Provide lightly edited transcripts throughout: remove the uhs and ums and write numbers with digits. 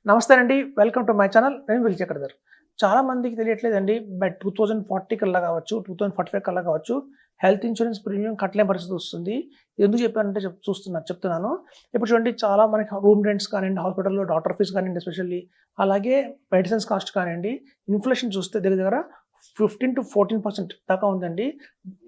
నమస్తే అండి. Welcome to my channel. నేను విల్చక్రధర్. చాలా మందికి తెలియట్లేదండి. బై 2040 కల్లా కావచ్చు, 2045 కల్లా కావచ్చు, హెల్త్ ఇన్సూరెన్స్ ప్రీమియం కట్టలేని పరిస్థితి వస్తుంది. ఎందుకు చెప్పానంటే చెప్తున్నాను. ఇప్పుడు చూడండి, చాలా మనకి రూమ్ రెంట్స్ కానివ్వండి, హాస్పిటల్‌లో డాక్టర్ ఫీస్ కానివ్వండి ఎస్పెషల్లీ, అలాగే మెడిసిన్స్ కాస్ట్ కానివ్వండి, ఇన్‌ఫ్లేషన్ చూస్తే దగ్గర 15-14% దాకా ఉందండి.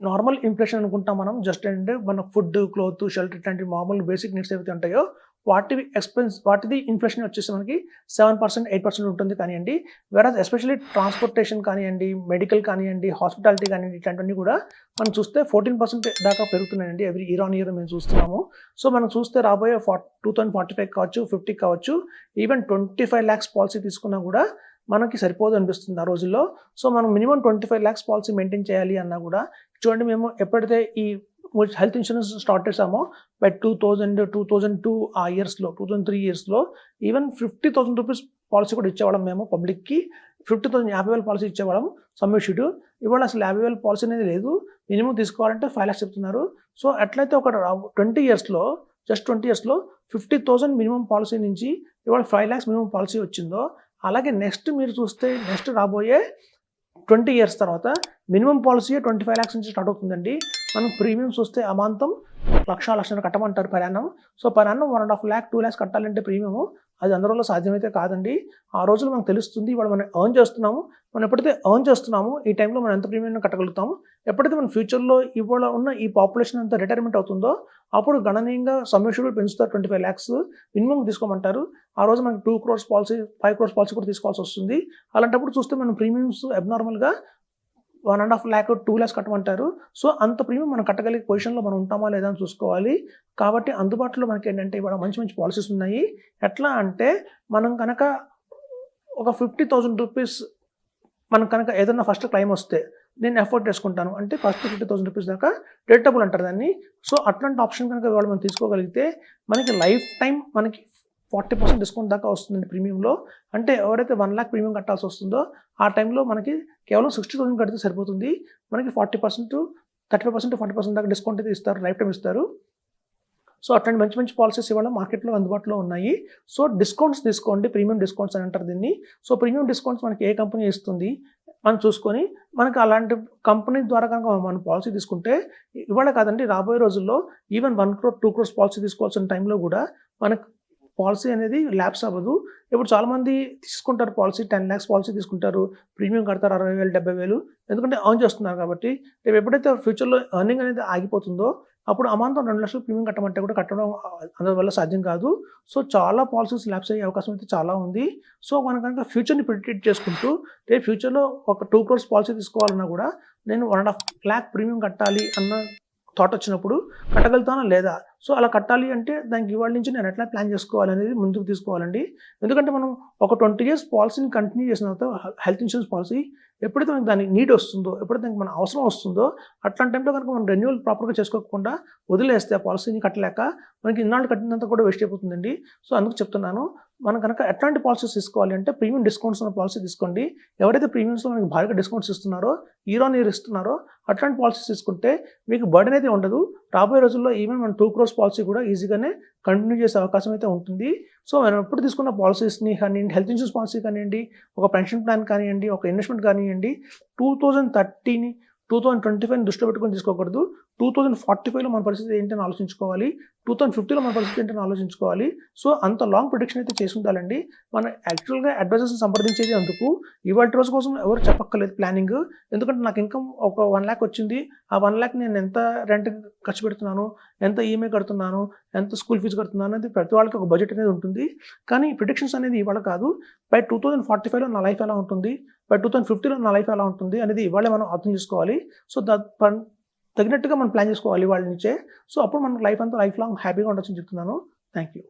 నార్మల్ ఇన్‌ఫ్లేషన్ అనుకుంటాం మనం. జస్ట్ ఏంటంటే మన ఫుడ్, క్లోత్, షెల్టర్ ఇట్లాంటి మామూలు బేసిక్ నీడ్స్ ఏవైతే ఉంటాయో వాటిది ఇన్‌ఫ్లేషన్ వచ్చేసి మనకి 7%, 8% ఉంటుంది కానియండి. వేరస్ ఎస్పెషల్లీ ట్రాన్స్‌పోర్టేషన్ కానియండి, మెడికల్ కానియండి, హాస్పిటాలిటీ కానియండి, ఇట్లాంటివన్నీ కూడా మనం చూస్తే 14% దాకా పెరుగుతున్నాయండి. ఎవ్రీ ఇయర్ ఆన్ ఇయర్ మేము చూస్తున్నాము. సో మనం చూస్తే రాబోయే 2045 కావచ్చు, 50 కావచ్చు, ఈవెన్ 25 లాక్స్ పాలసీ తీసుకున్నా కూడా మనకి సరిపోదు అనిపిస్తుంది ఆ రోజుల్లో. సో మనం మినిమమ్ 25 లాక్స్ పాలసీ మెయింటైన్ చేయాలి అన్నా కూడా చూడండి, మేము ఎప్పుడైతే ఈ హెల్త్ ఇన్సూరెన్స్ స్టార్ట్ చేసామో బై 2002 ఆ ఇయర్స్‌లో, 2003 ఇయర్స్‌లో ఈవెన్ 50,000 రూపీస్ పాలసీ కూడా ఇచ్చేవాళ్ళం మేము పబ్లిక్‌కి. 50,000 పాలసీ ఇచ్చేవాళ్ళం సమ్ ఇష్యూడ్. ఇవాళ అసలు 50,000 పాలసీ అనేది లేదు. మినిమమ్ తీసుకోవాలంటే 5 లాక్స్ చెప్తున్నారు. సో అట్లయితే ఒక 20 ఇయర్స్‌లో, జస్ట్ 20 ఇయర్స్‌లో 50,000 మినిమమ్ పాలసీ నుంచి ఇవాళ 5 లాక్స్ మినిమమ్ పాలసీ వచ్చిందో, అలాగే నెక్స్ట్ మీరు చూస్తే నెక్స్ట్ రాబోయే 20 ఇయర్స్ తర్వాత మినిమమ్ పాలసీ 25 లాక్స్ నుంచి స్టార్ట్ అవుతుందండి. మనం ప్రీమియం చూస్తే అమాంతం 1,00,000 కట్టమంటారు per annum. So per annum 1.5 lakh, 2 lakhs కట్టాలంటే ప్రీమియము అది అందరిలో సాధ్యమైతే కాదండి. ఆ రోజుల్లో మనకు తెలుస్తుంది ఇవాళ మనం ఎర్న్ చేస్తున్నాము. మనం ఎప్పుడైతే ఎర్న్ చేస్తున్నామో ఈ టైంలో మనం ఎంత ప్రీమియం కట్టగలుగుతాము. ఎప్పుడైతే మన ఫ్యూచర్‌లో ఇవాళ ఉన్న ఈ పాపులేషన్ అంతా రిటైర్మెంట్ అవుతుందో అప్పుడు గణనీయంగా సమ్ అష్యూర్డ్ పెంచుతారు. 25 లాక్స్ మినిమమ్ తీసుకోమంటారు. ఆ రోజు మనకి 2 క్రోర్స్ పాలసీ, 5 క్రోర్స్ పాలసీ కూడా తీసుకోవాల్సి వస్తుంది. అలాంటప్పుడు చూస్తే మనం ప్రీమియమ్స్ అబ్నార్మల్‌గా 1.5 లాక్, 2 లాక్స్ కట్టమంటారు. సో అంత ప్రీమియం మనం కట్టగలిగే పొజిషన్‌లో మనం ఉంటామా లేదా అని చూసుకోవాలి. కాబట్టి అందుబాటులో మనకేంటంటే ఇవాళ మంచి మంచి పాలసీస్ ఉన్నాయి. ఎట్లా అంటే మనం కనుక ఒక 50,000 రూపీస్ మనం కనుక ఏదన్నా ఫస్ట్ క్లెయిమ్ వస్తే నేను ఎఫోర్డ్ చేసుకుంటాను అంటే ఫస్ట్ 50,000 రూపీస్ దాకా డిడక్టబుల్ అంటారు దాన్ని. సో అట్లాంటి ఆప్షన్ కనుక ఇవాళ మనం తీసుకోగలిగితే మనకి లైఫ్ టైం మనకి 40% డిస్కౌంట్ దాకా వస్తుందండి ప్రీమియంలో. అంటే ఎవరైతే 1 లాక్ ప్రీమియం కట్టాల్సి వస్తుందో ఆ టైంలో మనకి కేవలం 60,000 కడితే సరిపోతుంది. మనకి 40%, 35%, 40% దాకా డిస్కౌంట్ అయితే ఇస్తారు. లైఫ్ టైమ్ ఇస్తారు. సో అట్లాంటి మంచి మంచి పాలసీస్ ఇవాళ మార్కెట్‌లో అందుబాటులో ఉన్నాయి. సో డిస్కౌంట్స్ తీసుకోండి. ప్రీమియం డిస్కౌంట్స్ అని అంటారు దీన్ని. సో ప్రీమియం డిస్కౌంట్స్ మనకి ఏ కంపెనీ ఇస్తుంది మనం చూసుకొని, మనకి అలాంటి కంపెనీ ద్వారా కనుక మనం పాలసీ తీసుకుంటే ఇవాళ కాదండి, రాబోయే రోజుల్లో ఈవెన్ 1 క్రోర్, 2 క్రోర్స్ పాలసీ తీసుకోవాల్సిన టైంలో కూడా మనకు పాలసీ అనేది ల్యాప్స్ అవ్వదు. ఇప్పుడు చాలామంది తీసుకుంటారు పాలసీ, 10 లాక్స్ పాలసీ తీసుకుంటారు. ప్రీమియం కడతారు 60,000, 70,000 ఎందుకంటే ఎర్న్ చేస్తున్నారు కాబట్టి. రేపు ఎప్పుడైతే ఫ్యూచర్‌లో ఎర్నింగ్ అనేది ఆగిపోతుందో అప్పుడు అమాంతం 2 లక్షలు ప్రీమియం కట్టమంటే కూడా కట్టడం అందరి వల్ల సాధ్యం కాదు. సో చాలా పాలసీస్ ల్యాప్స్ అయ్యే అవకాశం అయితే చాలా ఉంది. సో మనం కనుక ఫ్యూచర్‌ని ప్రిడిక్ట్ చేసుకుంటూ రేపు ఫ్యూచర్‌లో ఒక 2 క్రోర్స్ పాలసీ తీసుకోవాలన్నా కూడా నేను 1.5 లాక్ ప్రీమియం కట్టాలి అన్న థాట్ వచ్చినప్పుడు కట్టగలుగుతానా లేదా? సో అలా కట్టాలి అంటే దానికి ఇవాళ నుంచి నేను ఎట్లా ప్లాన్ చేసుకోవాలనేది ముందుకు తీసుకోవాలండి. ఎందుకంటే మనం ఒక 20 ఇయర్స్ పాలసీని కంటిన్యూ చేసిన తర్వాత హెల్త్ ఇన్సూరెన్స్ పాలసీ ఎప్పుడైతే మనకి దానికి నీడ్ వస్తుందో, ఎప్పుడైతే దానికి మన అవసరం వస్తుందో అట్లాంటి టైంలో కనుక మనం రెన్యూవల్ ప్రాపర్‌గా చేసుకోకుండా వదిలేస్తే ఆ పాలసీని కట్టలేక మనకి ఇన్నాళ్ళు కట్టినంత కూడా వేస్ట్ అయిపోతుందండి. సో అందుకు చెప్తున్నాను, మనం కనుక ఎట్లాంటి పాలసీస్ తీసుకోవాలి అంటే ప్రీమియం డిస్కౌంట్స్ ఉన్న పాలసీ తీసుకోండి. ఎవరైతే ప్రీమియమ్స్‌లో మనకి భారీగా డిస్కౌంట్స్ ఇస్తున్నారో, ఇయర్ ఆన్ ఇయర్ ఇస్తున్నారో అట్లాంటి పాలసీస్ తీసుకుంటే మీకు బర్డెన్ అయితే ఉండదు. రాబోయే రోజుల్లో ఈవెన్ మన 2 క్రోర్స్ పాలసీ కూడా ఈజీగానే కంటిన్యూ చేసే అవకాశం అయితే ఉంటుంది. సో మనం ఎప్పుడు తీసుకున్న పాలసీస్‌ని కానియండి, హెల్త్ ఇన్సూరెన్స్ పాలసీ కానియండి, ఒక పెన్షన్ ప్లాన్ కానియండి, ఒక ఇన్వెస్ట్‌మెంట్ కానియండి, 2030ని 2025ని దృష్టిలో పెట్టుకొని తీసుకోకూడదు. 2045లో మన పరిస్థితి ఏంటని ఆలోచించుకోవాలి. 2050లో మన పరిస్థితి ఏంటని ఆలోచించుకోవాలి. సో అంత లాంగ్ ప్రిడిక్షన్ అయితే చేసి ఉండాలండి. మనం యాక్చువల్‌గా అడ్వైజర్స్‌ని సంప్రదించేది అందుకు. ఇవాల్టి రోజు కోసం ఎవరు చెప్పక్కర్లేదు ప్లానింగ్. ఎందుకంటే నాకు ఇన్‌కమ్ ఒక 1 లాక్ వచ్చింది. ఆ 1 లాక్ నేను ఎంత రెంట్‌కి ఖర్చు పెడుతున్నాను, ఎంత ఈఎంఐ కడుతున్నాను, ఎంత స్కూల్ ఫీజు కడుతున్నాను అనేది ప్రతి వాళ్ళకి ఒక బడ్జెట్ అనేది ఉంటుంది. కానీ ప్రిడిక్షన్స్ అనేది ఇవాళ కాదు. బై 2045లో నా లైఫ్ ఎలా ఉంటుంది, బై 2050లో నా లైఫ్ ఎలా ఉంటుంది అనేది ఇవాళే మనం అర్థం చేసుకోవాలి. సో తగినట్టుగా మనం ప్లాన్ చేసుకోవాలి ఇవాళ నుంచే. సో అప్పుడు మనకు లైఫ్ అంతా లైఫ్ లాంగ్ హ్యాపీగా ఉండొచ్చని చెప్తున్నాను. Thank you.